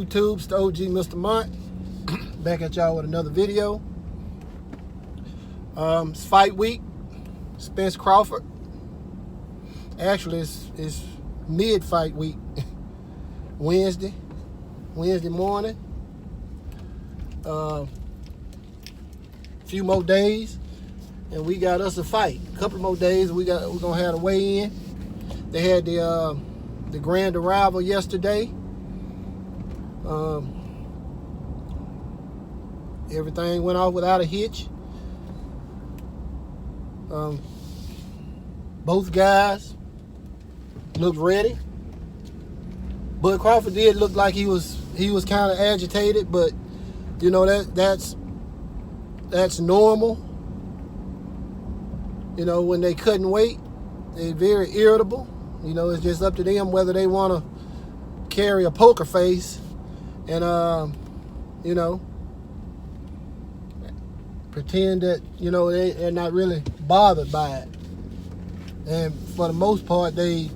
YouTube? It's the OG Mr. Mont. Back at y'all with another video. It's fight week. Spence Crawford. Actually, it's mid-fight week. Wednesday morning. Few more days, and we got us a fight. A couple more days, we're gonna have a weigh-in. They had the grand arrival yesterday. Everything went off without a hitch. Both guys looked ready. Bud Crawford did look like he was kind of agitated, but you know that's normal. You know, when they couldn't wait, they're very irritable. You know, it's just up to them whether they want to carry a poker face and you know, pretend that, you know, they're not really bothered by it. And for the most part, they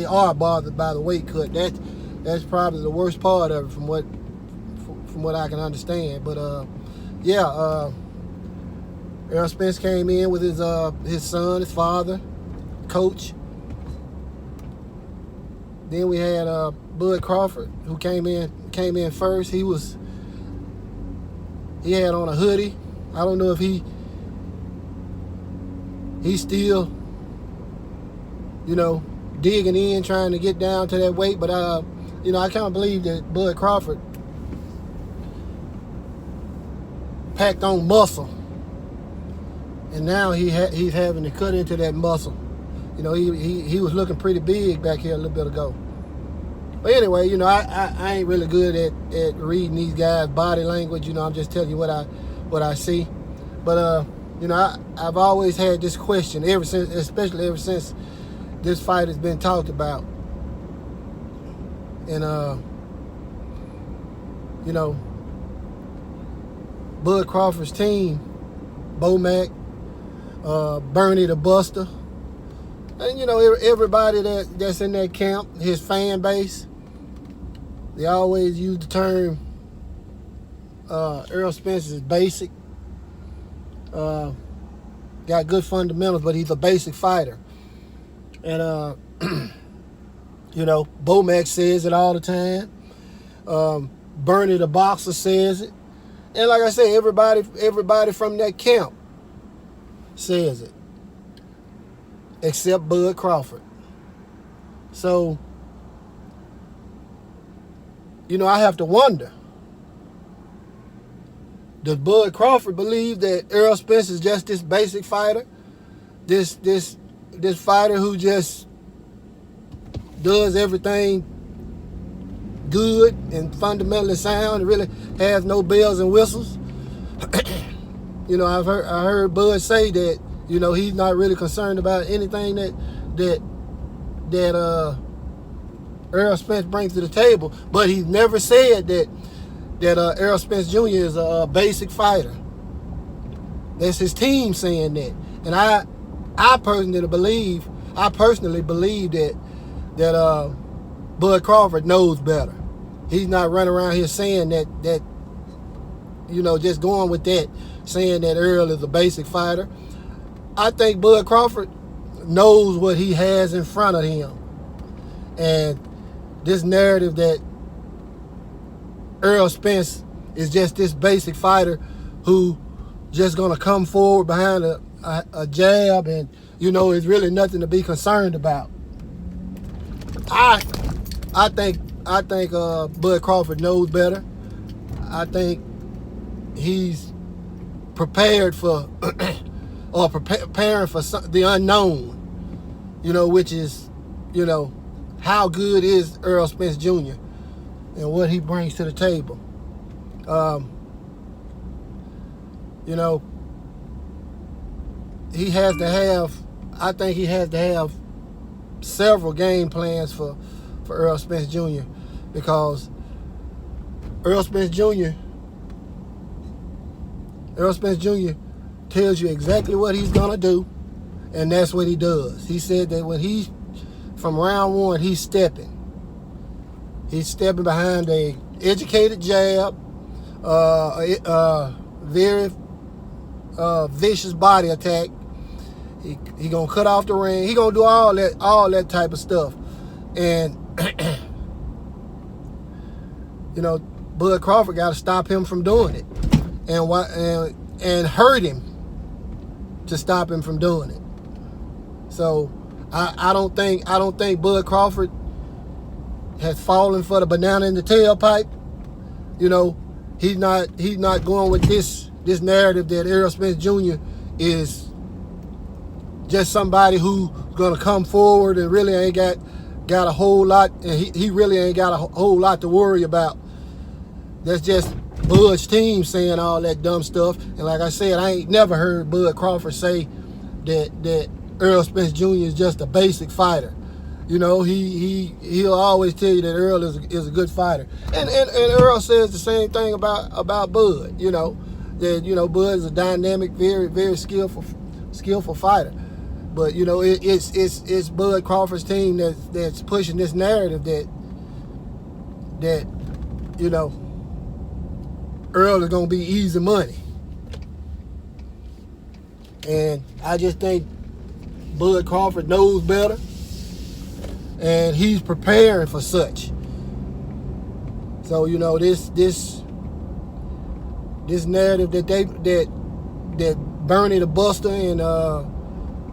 are bothered by the weight cut. That's probably the worst part of it, from what I can understand. But yeah, Errol Spence came in with his son, his father, coach. Then we had Bud Crawford, who came in first. He had on a hoodie. I don't know if he's still, you know, digging in, trying to get down to that weight. But you know, I kind of believe that Bud Crawford packed on muscle, and now he's having to cut into that muscle. You know, he was looking pretty big back here a little bit ago. But anyway, you know, I ain't really good at reading these guys' body language. You know, I'm just telling you what I see. But you know, I've always had this question especially ever since this fight has been talked about. And you know, Bud Crawford's team, Bomac, Bernie the Buster, and you know, everybody that's in that camp, his fan base, they always use the term Errol Spence is basic. Got good fundamentals, but he's a basic fighter. And you know, Bomac says it all the time. Bernie the boxer says it. And like I say, everybody from that camp says it, except Bud Crawford. So, you know, I have to wonder, does Bud Crawford believe that Errol Spence is just this basic fighter? This fighter who just does everything good and fundamentally sound and really has no bells and whistles? You know, I heard Bud say that, you know, he's not really concerned about anything that Errol Spence brings to the table, but he's never said that Errol Spence Jr. is a basic fighter. That's his team saying that. And I personally believe that Bud Crawford knows better. He's not running around here saying that you know, just going with that, saying that Errol is a basic fighter. I think Bud Crawford knows what he has in front of him. And this narrative that Errol Spence is just this basic fighter who just gonna come forward behind a jab and, you know, it's really nothing to be concerned about. I think Bud Crawford knows better. I think he's prepared for or preparing for the unknown, you know, which is, you know, how good is Errol Spence Jr. and what he brings to the table. You know, I think he has to have several game plans for Errol Spence Jr. because Errol Spence Jr. tells you exactly what he's gonna do, and that's what he does. He said that from round one, he's stepping behind a educated jab, very vicious body attack. He gonna cut off the ring. He gonna do all that type of stuff, and Bud Crawford got to stop him from doing it, and hurt him to stop him from doing it. So I don't think Bud Crawford has fallen for the banana in the tailpipe. He's not going with this narrative that Errol Spence Jr. is just somebody who's gonna come forward and really ain't got a whole lot, and he really ain't got a whole lot to worry about. That's just Bud's team saying all that dumb stuff. And like I said, I ain't never heard Bud Crawford say that Errol Spence Jr. is just a basic fighter. He'll always tell you that Errol is a good fighter. And Errol says the same thing about Bud. That Bud is a dynamic, very, very skillful fighter. But it's Bud Crawford's team that's pushing this narrative that Errol is gonna be easy money. And I just think Bud Crawford knows better, and he's preparing for such. So this narrative that Bernie the Buster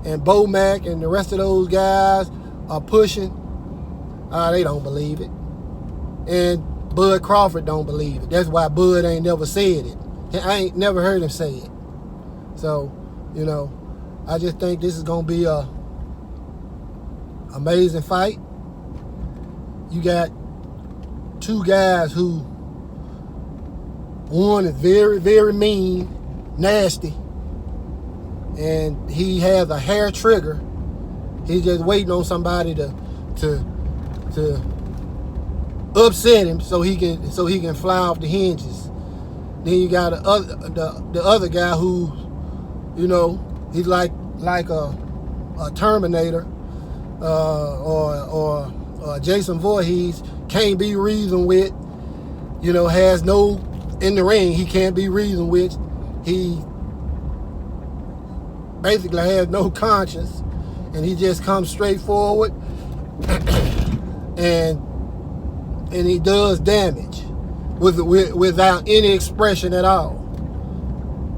and Bo Mack and the rest of those guys are pushing, they don't believe it. And Bud Crawford don't believe it. That's why Bud ain't never said it. I ain't never heard him say it. So, I just think this is going to be a amazing fight. You got two guys who, one is very, very mean, nasty, and he has a hair trigger. He's just waiting on somebody to upset him so he can fly off the hinges. Then you got the other guy who, he's like a Terminator or Jason Voorhees, can't be reasoned with. Has no, in the ring he can't be reasoned with. He basically has no conscience, and he just comes straight forward and he does damage without any expression at all.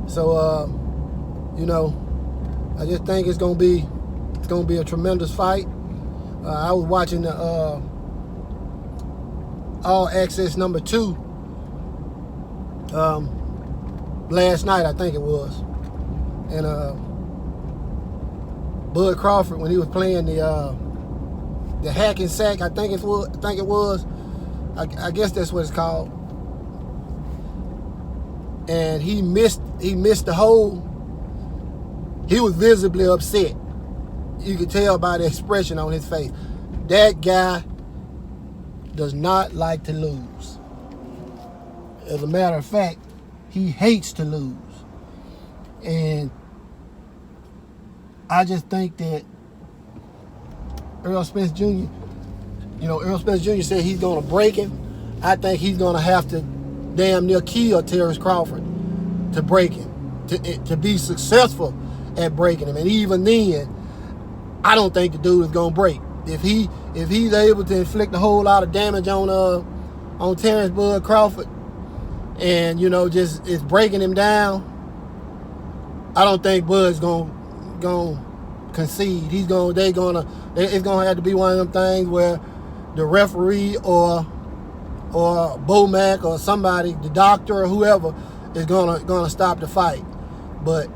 So I just think it's gonna be a tremendous fight. I was watching the All Access number 2 last night, I think it was, and Bud Crawford, when he was playing the hack and sack, I think it was. I guess that's what it's called. And he missed the hole. He was visibly upset. You could tell by the expression on his face. That guy does not like to lose. As a matter of fact, he hates to lose. And I just think that Errol Spence Jr., Errol Spence Jr. said he's going to break him. I think he's going to have to damn near kill Terrence Crawford to break him, to be successful at breaking him. And even then, I don't think the dude is going to break. If he's able to inflict a whole lot of damage on Terrence Bud Crawford, and just is breaking him down, I don't think Bud's going to concede. It's going to have to be one of them things where the referee or Bo Mack or somebody, the doctor or whoever, is gonna stop the fight. But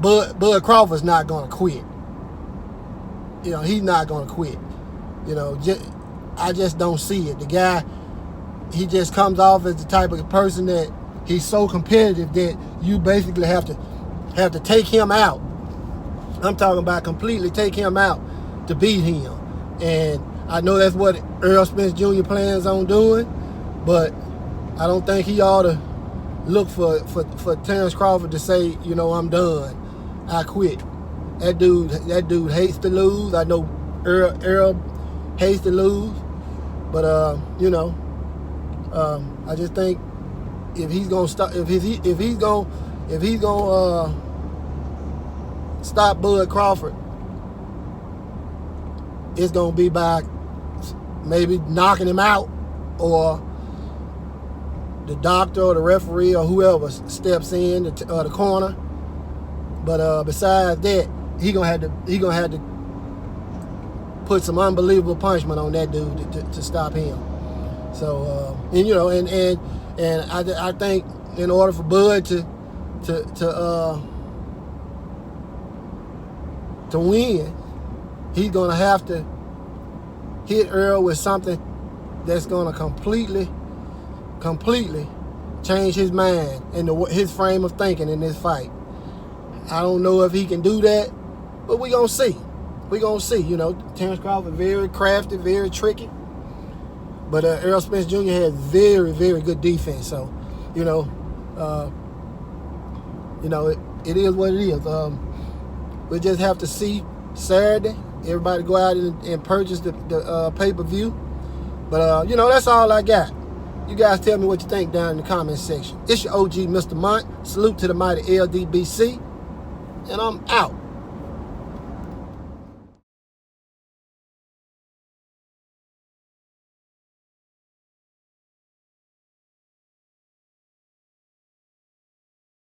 Bud Crawford's not gonna quit. He's not gonna quit. I just don't see it. The guy, he just comes off as the type of person that he's so competitive that you basically have to take him out. I'm talking about completely take him out to beat him. And I know that's what Errol Spence Jr. plans on doing, but I don't think he ought to look for Terrence Crawford to say, I'm done, I quit. That dude hates to lose. I know Errol hates to lose, but I just think if he's gonna stop, if he's gonna stop Bud Crawford, it's gonna be by maybe knocking him out, or the doctor or the referee or whoever steps in the corner. But besides that, he gonna have to put some unbelievable punishment on that dude to stop him. So and you know, and I think in order for Bud to win, he's gonna have to hit Errol with something that's gonna completely change his mind and his frame of thinking in this fight. I don't know if he can do that, but we're gonna see. You know, Terrence Crawford very crafty, very tricky. But Errol Spence Jr. has very, very good defense. So, you know, it is what it is. We just have to see Saturday. Everybody go out and purchase the pay-per-view. But, you know, that's all I got. You guys tell me what you think down in the comments section. It's your OG, Mr. Mont. Salute to the mighty LDBC. And I'm out.